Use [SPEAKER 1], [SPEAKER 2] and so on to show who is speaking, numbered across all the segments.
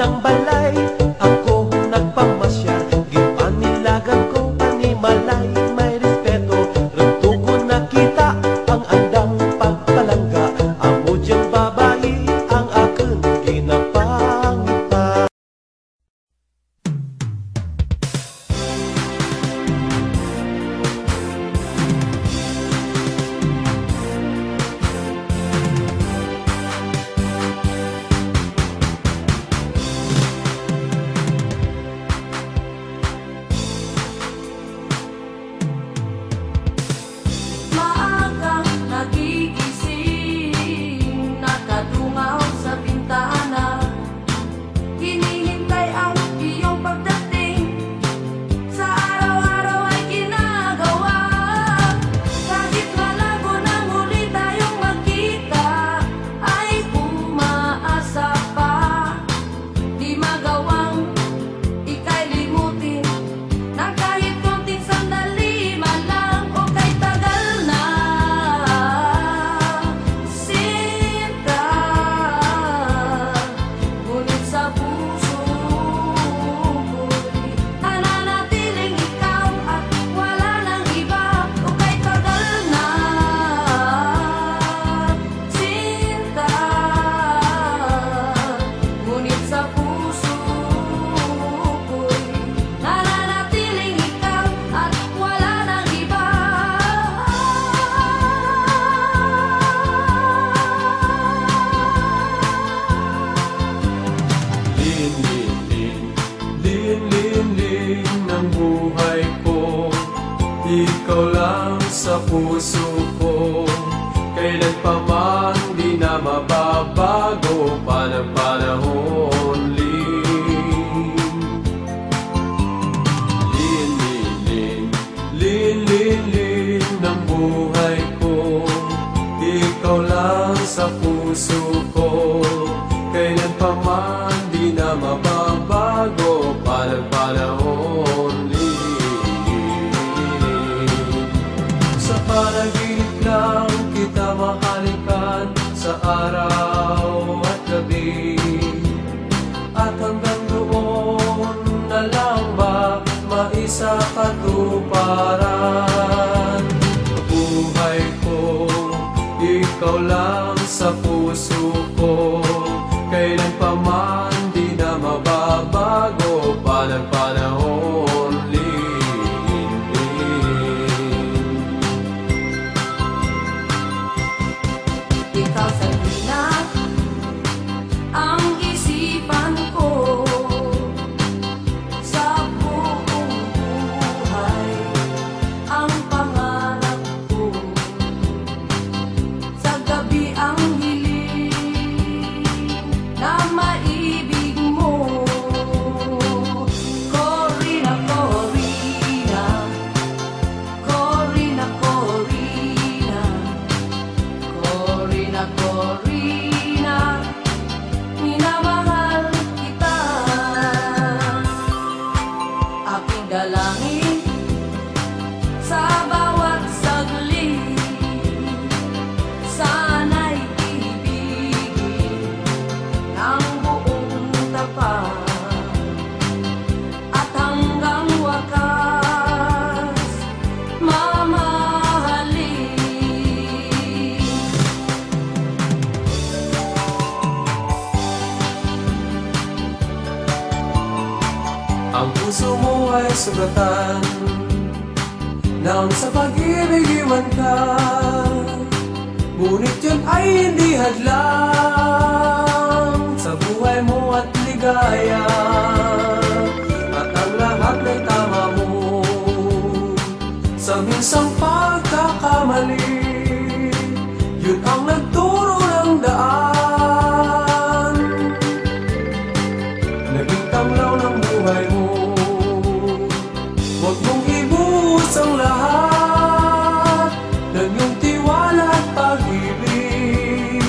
[SPEAKER 1] ng balay, ako nagpamasyal, ginpanilagan ko panimalay, may respeto, rento ko nakita ang andang pagpalangga, amo diyang babae ang akin ginapangita.
[SPEAKER 2] Maagang nagigising, nakadungaw sa bintana, hinihintay ang iyong pagdating, sa araw-araw ay ginagawa. Kahit malabo nang huli tayong magkita, ay umaasa pa, di magawang ika'y limutin, na kahit konting sandali man lang o kay tagal na. Sinta, ngunit sa puso ko'y nananatiling ikaw at wala nang iba o kay tagal na. Sinta, ngunit sa puso ko'y nananatiling ikaw at wala nang iba.
[SPEAKER 1] Lin, lin, lin, lin, lin, lin ng buhay ko, ikaw lang sa puso ko, kailan pa man di na mababago pa ng panahon. Lin, lin, lin, lin, lin, lin, lin ng buhay ko, ikaw lang sa puso ko, kailan pa man di na mababago pa ng panahon. Sa panaginip lang kita mahalikan, sa araw at gabi, at hanggang doon na lang ba maisa katuparan. Buhay ko, ikaw lang sa puso ko, kailan pa man di na mababago pa ng panahon. Lin, lin.
[SPEAKER 2] Ikaw sa tuwina ang isipan ko, sa buong buhay ang pangarap ko, sa gabi ang hiling na maibig mo. Corina, Corina, Corina, Corina, Corina, Corina, minamahal kita. Aking dalangin sa bawat saglit, sana'y ibigin ng buong tapat, at hanggang wakas mamahalin.
[SPEAKER 1] Ang puso mo ay sugatan nang sa pag-ibig iwan ka, ngunit yun ay hindi hadlang sa buhay mo at ligaya, at ang lahat ay tama mo sa minsang pagkakamali, yun ang nagturo ng daan, naging tanglaw ng buhay mo. Huwag mong ibuhos ang lahat ng iyong tiwala at pag-ibig,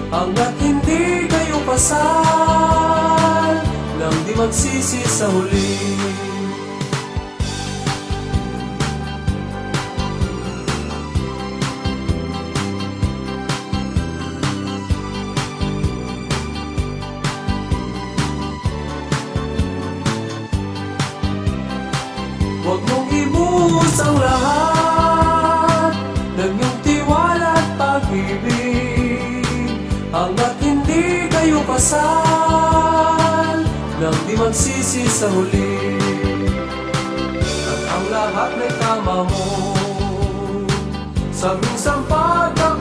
[SPEAKER 1] hanggat hindi kayo kasal, nang di magsisi sa huli. Huwag mong ibuhos ang lahat ng iyong tiwala at pag-ibig, hanggat hindi kayo kasal, nang di magsisi sa huli. At ang lahat may tama mo sa minsang pagkakasal.